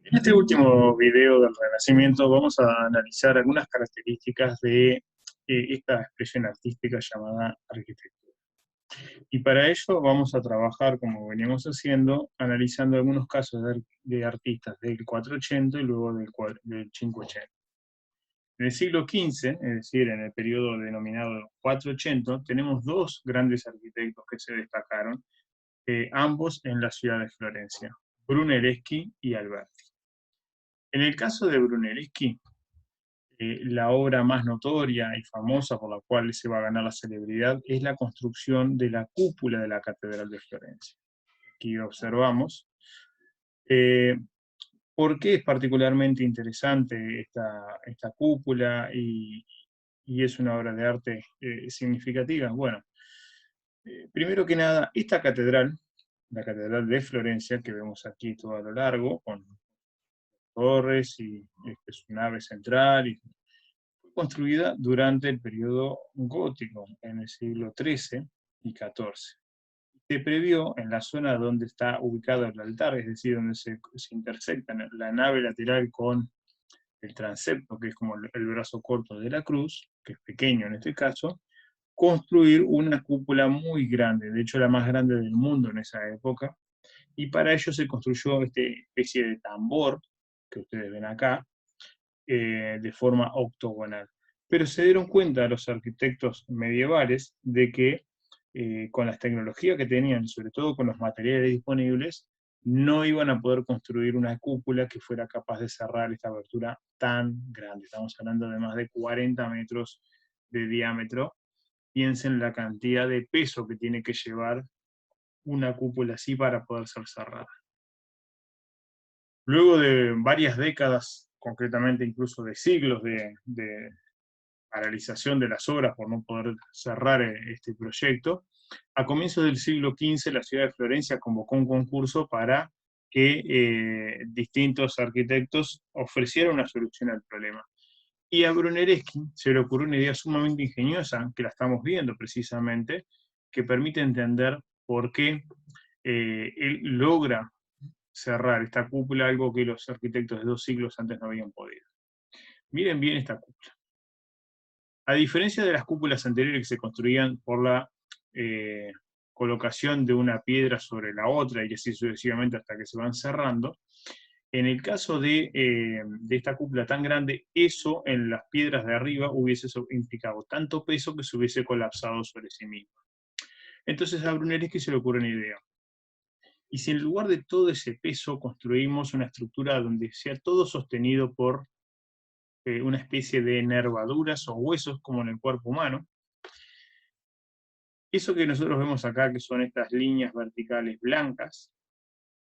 En este último video del Renacimiento vamos a analizar algunas características de esta expresión artística llamada arquitectura. Y para ello vamos a trabajar, como veníamos haciendo, analizando algunos casos de artistas del 480 y luego del 580. En el siglo XV, es decir, en el periodo denominado 480, tenemos dos grandes arquitectos que se destacaron, ambos en la ciudad de Florencia, Brunelleschi y Alberti. En el caso de Brunelleschi, la obra más notoria y famosa por la cual se va a ganar la celebridad es la construcción de la cúpula de la Catedral de Florencia. Aquí observamos. Eh, ¿Por qué es particularmente interesante esta cúpula y es una obra de arte significativa? Bueno, primero que nada, esta catedral, la Catedral de Florencia, que vemos aquí todo a lo largo, con torres y su nave central, y fue construida durante el periodo gótico, en el siglo XIII y XIV. Se previó en la zona donde está ubicado el altar, es decir, donde se intersecta la nave lateral con el transepto, que es como el brazo corto de la cruz, que es pequeño en este caso, construir una cúpula muy grande, de hecho la más grande del mundo en esa época, y para ello se construyó esta especie de tambor que ustedes ven acá, de forma octogonal. Pero se dieron cuenta los arquitectos medievales de que con las tecnologías que tenían, sobre todo con los materiales disponibles, no iban a poder construir una cúpula que fuera capaz de cerrar esta abertura tan grande. Estamos hablando de más de 40 metros de diámetro. Piensen la cantidad de peso que tiene que llevar una cúpula así para poder ser cerrada. Luego de varias décadas, concretamente incluso de siglos de paralización de las obras por no poder cerrar este proyecto, a comienzos del siglo XV la ciudad de Florencia convocó un concurso para que distintos arquitectos ofrecieran una solución al problema. Y a Brunelleschi se le ocurrió una idea sumamente ingeniosa, que la estamos viendo precisamente, que permite entender por qué él logra cerrar esta cúpula, algo que los arquitectos de 2 siglos antes no habían podido. Miren bien esta cúpula. A diferencia de las cúpulas anteriores que se construían por la eh, colocación de una piedra sobre la otra y así sucesivamente hasta que se van cerrando, en el caso de esta cúpula tan grande, eso en las piedras de arriba hubiese implicado tanto peso que se hubiese colapsado sobre sí mismo. Entonces a Brunelleschi se le ocurre una idea. Y si en lugar de todo ese peso construimos una estructura donde sea todo sostenido por una especie de nervaduras o huesos como en el cuerpo humano, eso que nosotros vemos acá, que son estas líneas verticales blancas,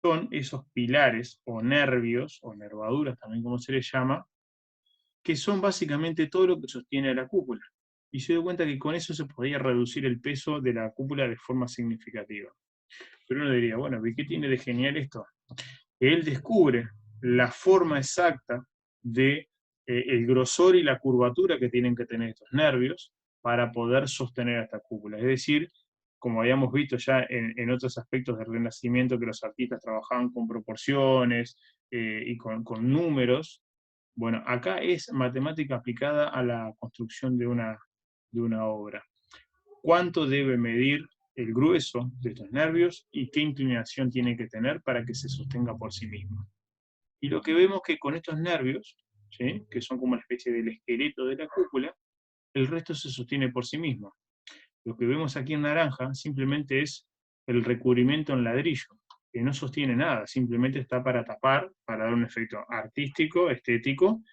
son esos pilares o nervios, o nervaduras también como se les llama, que son básicamente todo lo que sostiene a la cúpula. Y se dio cuenta que con eso se podía reducir el peso de la cúpula de forma significativa. Pero uno diría, bueno, ¿y qué tiene de genial esto? Él descubre la forma exacta de el grosor y la curvatura que tienen que tener estos nervios para poder sostener esta cúpula. Es decir, como habíamos visto ya en otros aspectos del Renacimiento, que los artistas trabajaban con proporciones y con números, bueno, acá es matemática aplicada a la construcción de una obra. ¿Cuánto debe medir el grueso de estos nervios y qué inclinación tiene que tener para que se sostenga por sí mismo? Y lo que vemos que con estos nervios, ¿sí?, que son como una especie del esqueleto de la cúpula, el resto se sostiene por sí mismo. Lo que vemos aquí en naranja simplemente es el recubrimiento en ladrillo, que no sostiene nada, simplemente está para tapar, para dar un efecto artístico, estético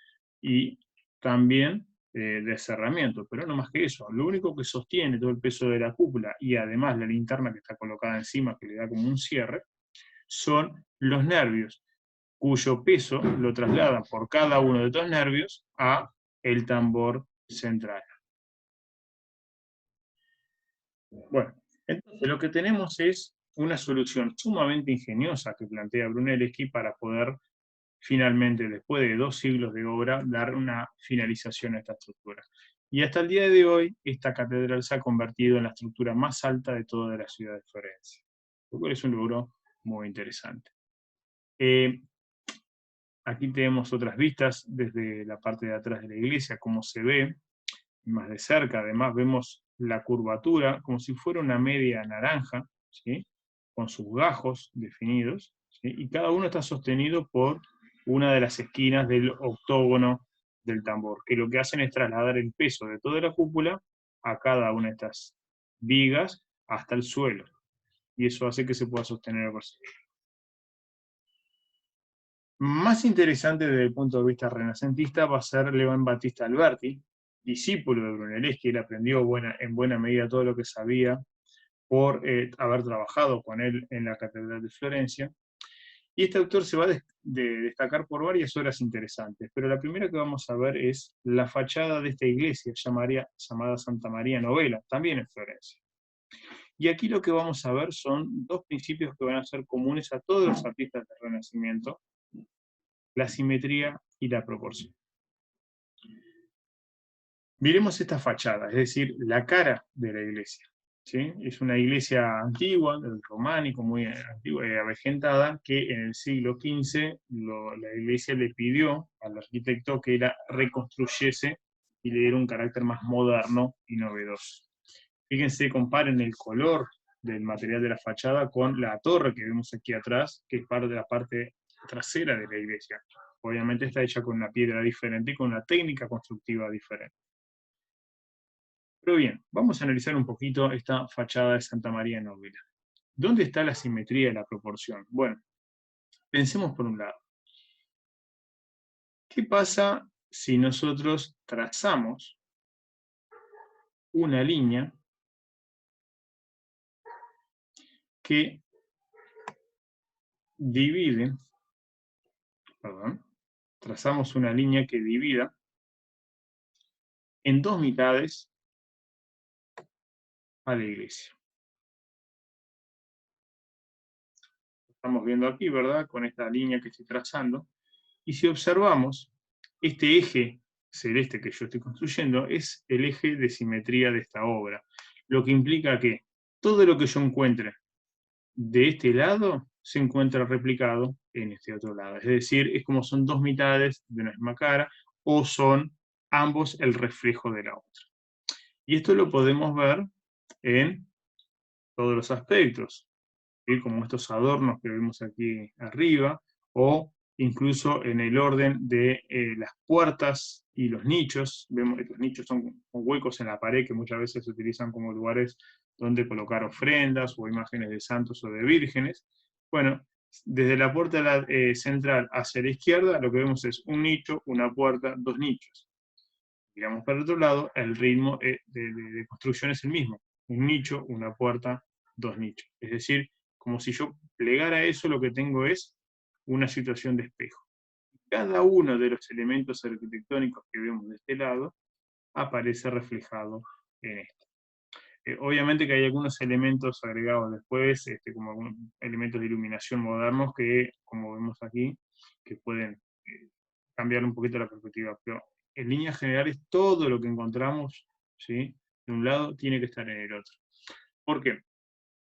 y también de cerramiento, pero no más que eso. Lo único que sostiene todo el peso de la cúpula y además la linterna que está colocada encima, que le da como un cierre, son los nervios, cuyo peso lo trasladan por cada uno de estos nervios a el tambor central. Bueno, entonces lo que tenemos es una solución sumamente ingeniosa que plantea Brunelleschi para poder finalmente, después de 2 siglos de obra, dar una finalización a esta estructura. Y hasta el día de hoy, esta catedral se ha convertido en la estructura más alta de toda la ciudad de Florencia, lo cual es un logro muy interesante. Aquí tenemos otras vistas desde la parte de atrás de la iglesia, cómo se ve más de cerca. Además vemos la curvatura como si fuera una media naranja, ¿sí? Con sus gajos definidos, ¿sí? Y cada uno está sostenido por una de las esquinas del octógono del tambor, que lo que hacen es trasladar el peso de toda la cúpula a cada una de estas vigas hasta el suelo, y eso hace que se pueda sostener el recinto. Más interesante desde el punto de vista renacentista va a ser León Battista Alberti, discípulo de Brunelleschi. Él aprendió en buena medida todo lo que sabía por haber trabajado con él en la Catedral de Florencia. Y este autor se va a destacar por varias obras interesantes, pero la primera que vamos a ver es la fachada de esta iglesia llamada Santa María Novella, también en Florencia. Y aquí lo que vamos a ver son dos principios que van a ser comunes a todos los artistas del Renacimiento: la simetría y la proporción. Miremos esta fachada, es decir, la cara de la iglesia. ¿Sí? Es una iglesia antigua, del románico, muy antigua y avejentada, que en el siglo XV la iglesia le pidió al arquitecto que la reconstruyese y le diera un carácter más moderno y novedoso. Fíjense, comparen el color del material de la fachada con la torre que vemos aquí atrás, que es parte de la parte trasera de la iglesia. Obviamente está hecha con una piedra diferente y con una técnica constructiva diferente. Pero bien, vamos a analizar un poquito esta fachada de Santa María Novella. ¿Dónde está la simetría y la proporción? Bueno, pensemos por un lado. ¿Qué pasa si nosotros trazamos una línea que divide, trazamos una línea que divida en dos mitades a la iglesia? Estamos viendo aquí, ¿verdad? Con esta línea que estoy trazando. Y si observamos, este eje celeste que yo estoy construyendo es el eje de simetría de esta obra, lo que implica que todo lo que yo encuentre de este lado se encuentra replicado en este otro lado. Es decir, es como son dos mitades de una misma cara, o son ambos el reflejo de la otra. Y esto lo podemos ver en todos los aspectos, ¿sí? Como estos adornos que vemos aquí arriba, o incluso en el orden de las puertas y los nichos. Vemos que estos nichos son huecos en la pared que muchas veces se utilizan como lugares donde colocar ofrendas o imágenes de santos o de vírgenes. Bueno, desde la puerta central hacia la izquierda lo que vemos es un nicho, una puerta, dos nichos. Miramos para el otro lado, el ritmo de construcción es el mismo: un nicho, una puerta, dos nichos. Es decir, como si yo plegara eso, lo que tengo es una situación de espejo. Cada uno de los elementos arquitectónicos que vemos de este lado aparece reflejado en esto. Obviamente que hay algunos elementos agregados después, como algunos elementos de iluminación modernos que, como vemos aquí, que pueden cambiar un poquito la perspectiva, pero en líneas generales todo lo que encontramos, ¿sí?, de un lado tiene que estar en el otro. ¿Por qué?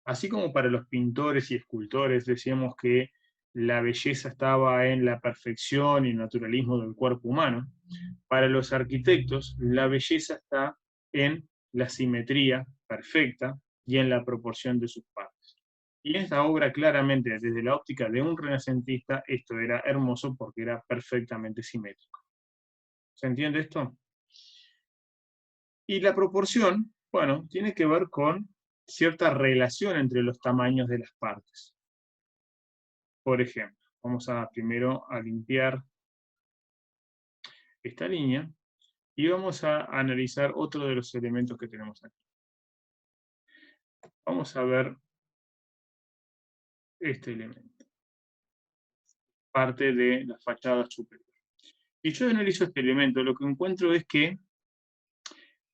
Así como para los pintores y escultores decíamos que la belleza estaba en la perfección y el naturalismo del cuerpo humano, para los arquitectos la belleza está en la simetría perfecta y en la proporción de sus partes. Y en esta obra, claramente, desde la óptica de un renacentista, esto era hermoso porque era perfectamente simétrico. ¿Se entiende esto? Y la proporción, bueno, tiene que ver con cierta relación entre los tamaños de las partes. Por ejemplo, vamos primero a limpiar esta línea y vamos a analizar otro de los elementos que tenemos aquí. Vamos a ver este elemento, parte de la fachada superior. Y yo analizo este elemento, lo que encuentro es que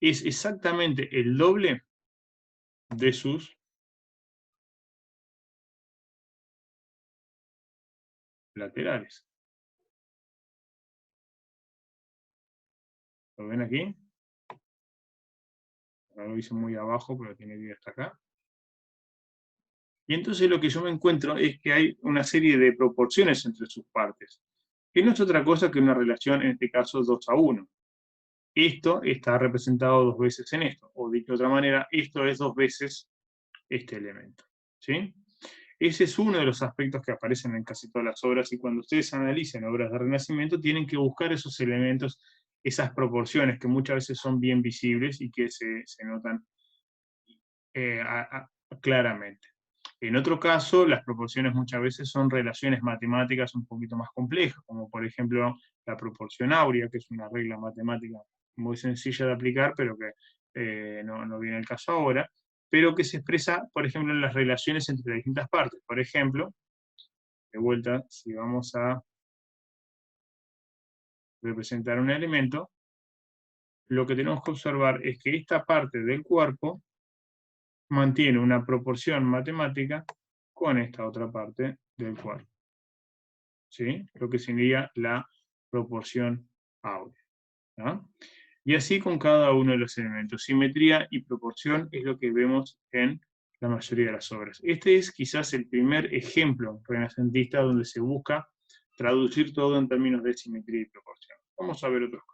es exactamente el doble de sus laterales. ¿Lo ven aquí? Ahora lo hice muy abajo, pero tiene que ir hasta acá. Y entonces lo que yo me encuentro es que hay una serie de proporciones entre sus partes. que no es otra cosa que una relación, en este caso 2:1. Esto está representado 2 veces en esto, o dicho de otra manera, esto es 2 veces este elemento, ¿sí? Ese es uno de los aspectos que aparecen en casi todas las obras, y cuando ustedes analicen obras de Renacimiento tienen que buscar esos elementos, esas proporciones que muchas veces son bien visibles y que se notan eh, a- claramente. En otro caso, las proporciones muchas veces son relaciones matemáticas un poquito más complejas, como por ejemplo la proporción áurea, que es una regla matemática muy sencilla de aplicar, pero que no viene al caso ahora, pero que se expresa, por ejemplo, en las relaciones entre distintas partes. Por ejemplo, de vuelta, si vamos a representar un elemento, lo que tenemos que observar es que esta parte del cuerpo mantiene una proporción matemática con esta otra parte del cuerpo, ¿sí? Lo que sería la proporción áurea, ¿no? Y así con cada uno de los elementos. Simetría y proporción es lo que vemos en la mayoría de las obras. Este es quizás el primer ejemplo renacentista donde se busca traducir todo en términos de simetría y proporción. Vamos a ver otros casos.